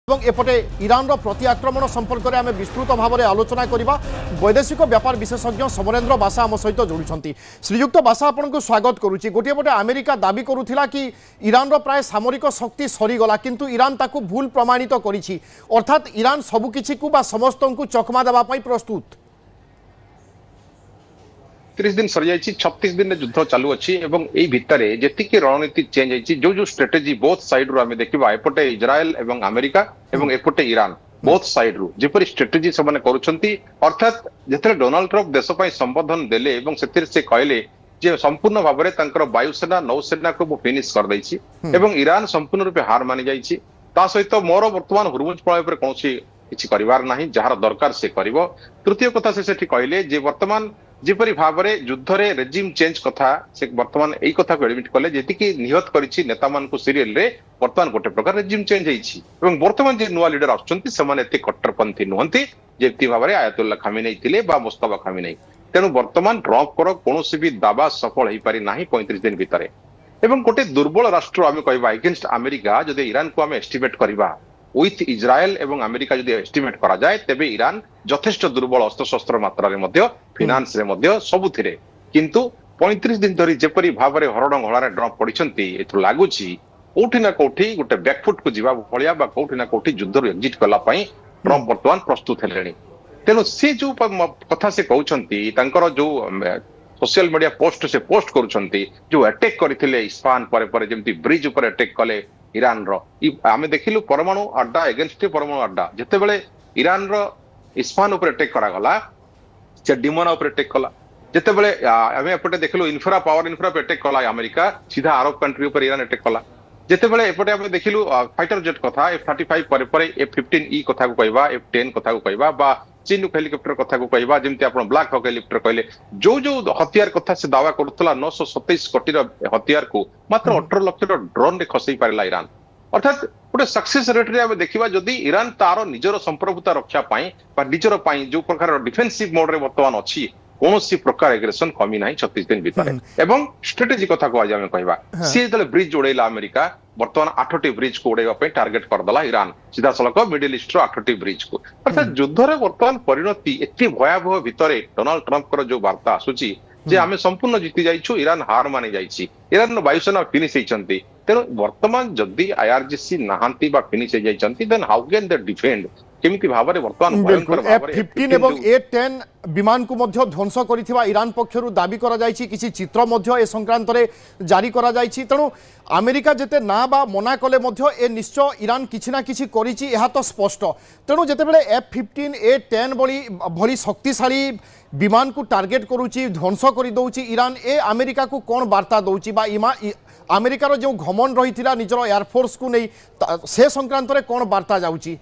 এবং এপটে ইরানর প্রতি আক্রমণ সম্পর্কে আমি বিস্তৃত ভাবে আলোচনা করা বৈদেশিক ব্যাপার বিশেষজ্ঞ সমরেন্দ্র বাসা আম সহিত যোড়ুচ্ছেন। শ্রীযুক্ত বাসা আপনার স্বাগত করুছি। গোটিয়ে পটে আমেরিকা দাবি করুলা কি ইরানর প্রায় সামরিক শক্তি সরিগলা, কিন্তু ইরান তাকে ভুল প্রমাণিত করেছি, অর্থাৎ ইরান সবুকিছি বা সমস্ত চকমা দেওয়া প্রস্তুত। 30 दिन सरी जाइए, 36 दिन युद्ध चालू अच्छी एवं एई भितरे जेतिकी रणनीति चेंज होइछि, जो स्ट्रेटेजी बोथ साइड रु आमे देखिबा, एपटे इजराइल एवं अमेरिका एवं एपटे ईरान बोथ साइड रु जेपरि स्ट्रेटेजी सबने करूछंती। अर्थात जेतरे डोनाल्ड ट्रम्प देश पई संबोधन देले एवं सेतिर से कहले जे संपूर्ण भाबरे तांकर वायुसेना नौसेना को फिनिश कर दैछि एवं ईरान संपूर्ण रूपे हार मानि जाइछि। ता सहित मोर वर्तमान हुरमुज प्रलय पर कोनोसी किछि करिवार नाही, जहार दरकार से करिवो। तृतीय कथा से सेठी कहले जे वर्तमान जेपरि भावरे युद्धरे रेजिम चेंज कथा से वर्तमान एई कथा को एडमिट कले जेतिकी निहत करिछि नेता मान को सीरियल रे वर्तमान गोटे प्रकार रेजिम चेंज होइछि एवं वर्तमान जे नुवा लीडर आछंती सेमाने एते कट्टरपंथी नहंती जेति भावरे आयतुल्लाह खामेनेई थिले बा मुस्तफा खामेनेई। तेनु वर्तमान ट्रम्प को कोनोसी भी दावा सफल होई पारि नाही 35 दिन भितरे। एवं गोटे दुर्बल राष्ट्र आमे कहबा अगेंस्ट अमेरिका जदि ईरान को आमे एस्टिमेट करबा उइथ इजराइल एवं अमेरिका जदि एस्टिमेट करा जाए तेबे ईरान यथेष्ट दुर्बल अस्त्र शस्त्र मात्रा रे मध्य फिनान्स रे मध्य सबुथिरे, किंतु 35 दिन धरी जेपरि भावरे हरण घोड़ारे ड्रप पड़िछंती एथु लागुछि कोठी ना कोठी गोटे बैकफुट को जीवा भलिया बा कोठी ना कोठी युद्ध रो एग्जिट कला पई ट्रम्प वर्तमान प्रस्तुत हेलेनी। तेनु से जो कथा से कहउछंती तांकर जो सोशल मीडिया पोस्ट से पोस्ट करूछंती, जो अटैक करथिले इस्फहान परे परे जेमति ब्रिज ऊपर अटैक कले ईरान रो आमे देखिलु परमाणु अड्डा एगेंस्ट परमाणु अड्डा जेतेबेले ईरान रो इस्फहान ऊपर अटैक करा गला से डिमोना ऊपर अटैक कला, जेतेबेले आमे एपटे देखिलु इन्फ्रा पावर इन्फ्रा पे अटैक कला अमेरिका सीधा अरब कंट्री ऊपर ईरान अटैक कला। जेतेबेले एपटे आमे देखिलु फाइटर जेट कथा F-35 परे परे F-15E कथा को कहबा, F-10 कथा को कहबा बा चिनुक हेलिकॉप्टर कथा को कहबा, जेमति आपण ब्लैक हॉक हेलिकॉप्टर कहले जो जो हथियार कथा से दावा करतला 927 कोटी रो हथियार को मात्र 18 लाख रो ड्रोन रे खसई पारला ईरान। अर्थात गोटे सक्सेस रेट रे आमे देखिबा जदि ईरान तार निजर संप्रभुता रक्षा पाई बा निजर पाई जो प्रकार डिफेंसिव मोड रे वर्तमान अछि कोनोसी प्रकार एग्रेशन कमी नाही 36 दिन भितर। एवं स्ट्रेटेजी कथा को आज आमे कहबा सी जले ब्रिज जोड़ेला अमेरिका वर्तमान 8टी ब्रिज को उड़ेबा पे टारगेट करदला ईरान सीधा सलक मिडिल ईस्ट रो 8टी ब्रिज को। अर्थात युद्ध रे वर्तमान परिणति एति भयावह भितरे डोनाल्ड ट्रम्प कर जो वार्ता आसुची जे आमे संपूर्ण जीति जाइछु, ईरान हार मानि जाइछि, ईरान वायुसेना फिनिश होइछंती। तेणु वर्तमान जदि आईआरजीसी नहांती बा फिनिश हो जाइछंती then how can they defend केमिति भाबरे वर्तमान भयंकर भाबरे F-15 एवं A-10 विमान को मध्य ध्वंस करिथिबा ईरान पक्षरु दाबी करा जाइछि, किछि चित्र मध्य ए संक्रांत रे जारी करा जाइछि। तेणु अमेरिका जेते ना बा मना कले मध्य ए निश्चय ईरान किछि ना किछि करिछि एहा तो स्पष्ट। तेणु जेतेबेले F-15 A-10 भली शक्तिशाली विमान को टार्गेट करूछि ध्वंस करि दउछि ईरान, ए अमेरिका को कोन वार्ता दउछि बा अमेरिकार जो घमन रही निजर एयरफोर्स को नहीं से संक्रांत रे कोन वार्ता जाउछि?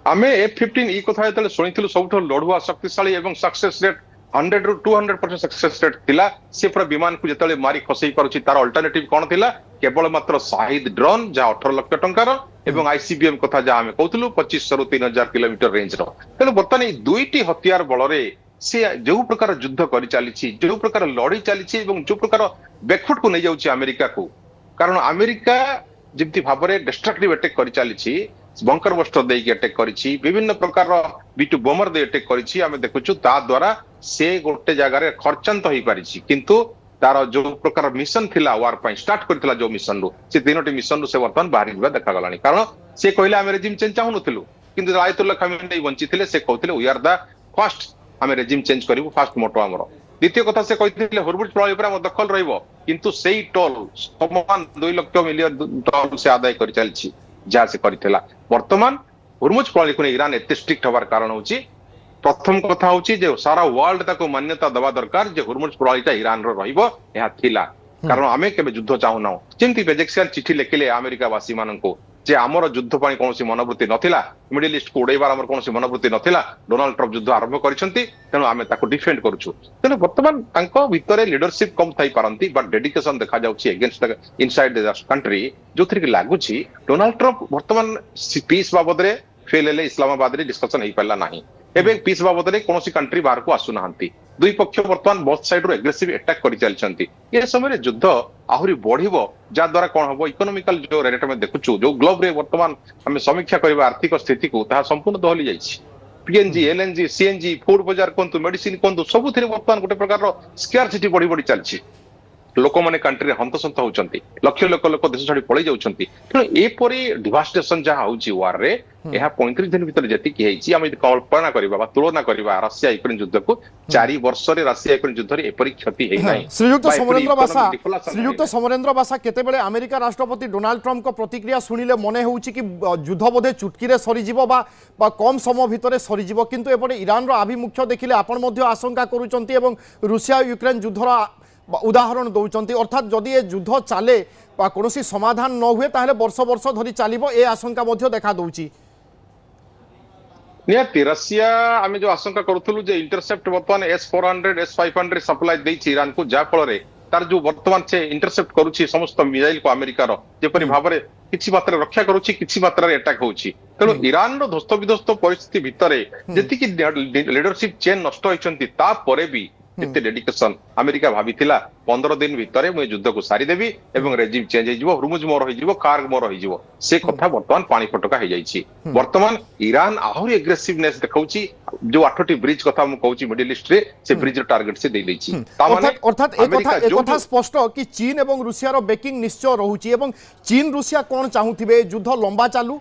आमे F-15E कथा जतले सुनिथिलु सबठो लढुआ शक्तिशाली एवं सक्सेस रेट 100 रु 200% सक्सेस रेट थिला। से पूरा विमान को जतले मारी खसई पारुछि तार अल्टरनेटिव कोन थिला? केवल मात्र शाहिद ड्रोन जा 18 लाख टंकार एवं ICBM कथा जा आमे कहउथिलु 2500 रु 3000 किलोमीटर रेंज रो। तेनु वर्तमान ई दुईटी हथियार बलरे से जो प्रकार युद्ध करि चालिछि, जो प्रकार लड़ी चालिछि एवं जो प्रकार बैकफुट को नहीं जाउछि अमेरिका को, कारण अमेरिका जेमति भाबरे डिस्ट्रक्टिव अटैक करि चालिछि, बंकर बस्टर देकी अटैक करिछि, विभिन्न प्रकार B2 बोमर दे अटैक करिछि। आमे देखुछु ता द्वारा से गोटे जगह रे खर्चांत होई पारिछि, किंतु तार जो प्रकार मिशन थिला वार पई स्टार्ट करथिला जो मिशन रो से तीनोटी मिशन रो से वर्तमान बाहरी दिबा देखा गलानी। कारण से कहले आमे रेजिम चेंज चाहु नथिलु, किंतु आयतुल्लाह खामेनेई बंची थिले, से कहथिले वी आर द फर्स्ट आमे रेजिम चेंज करिवु फास्ट मोटो हमर। द्वितीय कथा से कहथिले हुरमुज प्रलय पर हम दखल रहइबो, किंतु सेही टोल समान 2 लाख मिलियन टोल से आदाय करि चलछि जा से करिथिला। वर्तमान हुरमुज प्रलय को ईरान एते स्ट्रिक्ट होबार कारण होछि, प्रथम कथा होछि जे सारा वर्ल्ड ताको मान्यता दबा दरकार जे हुरमुज प्रलयटा ईरान रो रहइबो एहा थिला। कारण आमे केबे युद्ध चाहू ना, जेमति बेजेक्सियन चिठी लेखिले अमेरिका वासी माननको जे आमर युद्ध पानी कोनोसी मनोवृत्ति नथिला, मिडिल ईस्ट को उड़ेबार आमर कोनोसी मनोवृत्ति नथिला, डोनाल्ड ट्रम्प युद्ध आरंभ करिसंती, तेनु आमे ताको डिफेंड करूछु। तेनु वर्तमान तांको भितरे लीडरशिप कम थाई पारंती बट डेडिकेशन देखा जाउछि against the inside the country, जोथि कि लागुछि डोनाल्ड ट्रम्प वर्तमान पीस बाबद रे फेल हेले इस्लामाबाद रे डिस्कशन हेई पाला नाही। एबे पीस बाबद रे कोनोसी कंट्री बाहर को आसु नाहंती, दुई पक्ष बर्तमान बोथ साइड रो एग्रेसिव अटैक कर चलती ए समय युद्ध आहरी बढ़िबो जा द्वारा कौन हम इकोनॉमिकल जो रेट में देखुछु जो ग्लोब रे वर्तमान आम समीक्षा करबा आर्थिक स्थिति को ताहा संपूर्ण दहली जाइछि पीएनजी एलएनजी सीएनजी फूड बाजार कोंतु मेडिसिन कोंतु सब थिरे वर्तमान गोटे प्रकार स्कार्सिटी बढ़ी बढ़ी चलछि लोक मैंने कंट्री हंतसंत होउचंती लक्ष लक्ष लोक देश छाड़ी पळै जाउचंती तेणु एपरि डिवास्टेशन जहाँ होउची वार रे यह 35 दिन भीतर जेतिकी हेछि हम यदि कल्पना करबा बा तुलना करबा रशिया यूक्रेन युद्ध को 4 वर्ष रे रशिया यूक्रेन युद्ध रे एपरि क्षति हेइ नै श्रीयुक्त समरेंद्र बासा केतेबेले अमेरिका राष्ट्रपति डोनाल्ड ट्रम्प को प्रतिक्रिया सुनिले मने होउची कि युद्ध बोधे चुटकी रे सरी जीवो बा कम समय भितर सरी जीवो किंतु एपटे ईरान रो आभिमुख्य देखिले आपण मध्य आशंका करूचंती एवं रूसिया यूक्रेन युद्धर उदाहरण दौरान अर्थात जदि ये युद्ध चले कौन समाधान न हुए ताहले वर्ष वर्ष धरी चलिबो ए आशंका मध्य देखा दउची निहाती रशिया आम जो आशंका करूथलु जे इंटरसेप्ट वर्तमान S-400 S-500 सप्लाई देछि ईरान को जा फल रे तार जो वर्तमान से इंटरसेप्ट करूछि समस्त मिसाइल को अमेरिका रो जेपरि भाबरे किछि मात्रा रक्षा करूछि किछि मात्रा रे अटैक होछि तेणु ईरान रो ध्वस्त विध्वस्त परिस्थिति भितरे जेति कि लीडरशिप चेन नष्ट होइछंती ता परे भी केते डेडिकेशन अमेरिका भाबिथिला 15 दिन भितरे मैं युद्ध को सारी देबी एवं रेजिम चेंज हो जिवो हुरमुज मोर हो जिवो कार्ग मोर हो जिवो से कथा वर्तमान पानी फटका हो जाइछि वर्तमान ईरान आहुरी एग्रेसिवनेस देखाउछि जो 8टी ब्रिज कथा हम कहउछि मिडिल ईस्ट रे से ब्रिज टारगेट से दे दैछि ता माने अर्थात एक कथा स्पष्ट कि चीन एवं रूसिया रो बैकिंग निश्चय रहउछि एवं चीन रूसिया कोन चाहुथिबे युद्ध लंबा चालू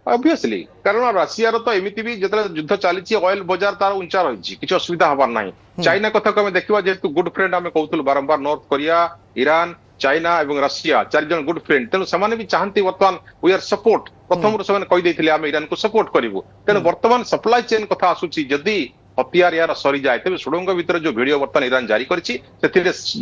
ऑब्वियसली कारण रशिया रो तो एमिति भी जतरा युद्ध चली ऑयल बाजार तार उंचा रही किसी असुविधा हबार ना चाइना कथा को देखा जेहेतु गुड फ्रेंड आम कहूँ बारंबार नॉर्थ कोरिया ईरान चाइना और रशिया 4 जन गुड फ्रेंड तेणु से भी चाहती वर्तमान वी आर सपोर्ट प्रथम से कहीदे आम ईरान को सपोर्ट करूँ तेणु वर्तमान सप्लाई चेन कथा आसूची जदि हथियार यार सरी जाए तेज सुड़ंग भीतर जो वीडियो बर्तमान ईरान जारी करिछि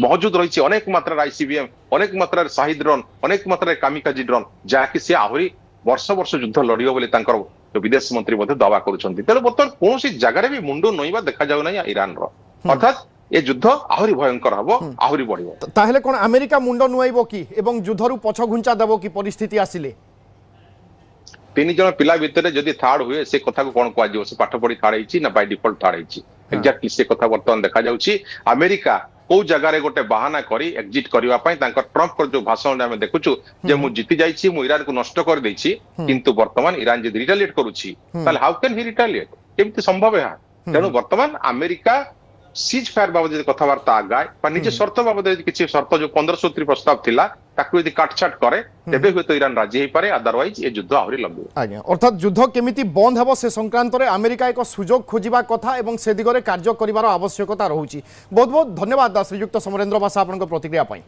मौजूद रही अनेक मात्रा आईसीबीएम अनेक मात्रा शाही ड्रोन अनेक मात्रा कामिकाजी ड्रोन जहाँकि सी आहरी वर्ष वर्ष युद्ध लड़ियो बोले तांकर विदेश मंत्री मध्य दावा करुछंती तेणु बर्तमान कौन जगार भी मुंड नईवा देखा जाउ ना ईरान रो अर्थात ये युद्ध आहरी भयंकर हबो आहरी बढ़िबो ताहेले कोन अमेरिका मुंड नुआइबो कि एवं युद्धरु पछ घुंचा देबो कि परिस्थिति आसिले 3 जन पिला भितर जदि थर्ड हुए से कथा को कोन कहै जो से पाठ पढ़ी थाड़ हिची ना बाय डिफॉल्ट थाड़ हिची एक्जेक्टली से कथा वर्तमान देखा जाउची अमेरिका को जगार गोटे बाहाना करी एक्जिट करबा पई तांकर ट्रम्प को जो भाषण आम देखुछु जे मु जीति जाइछि मु ईरान को नष्ट कर दैछि किंतु वर्तमान ईरान जे रिटेलिएट करूछि ताल हाउ कैन ही रिटेलिएट केमति संभव है तेणु वर्तमान अमेरिका सीज फायर बाबद कथबार्ता आगाए निज शर्त बाबद किसी शर्त जो 1570 प्रस्ताव थिला ताकू यदि काटछाट करे तेबे हुए तो ईरान राजी पारे अदरवाइज ये युद्ध आहरी लंबी आज्ञा अर्थात युद्ध केमिति बंद हेबो से संक्रांत रे अमेरिका एक सुजोग खोजिबा कथा एवं से दिगरे कार्य करिवार आवश्यकता रहउची बहुत बहुत धन्यवाद श्रीयुक्त समरेंद्र बासा आपन प्रतिक्रिया पाई।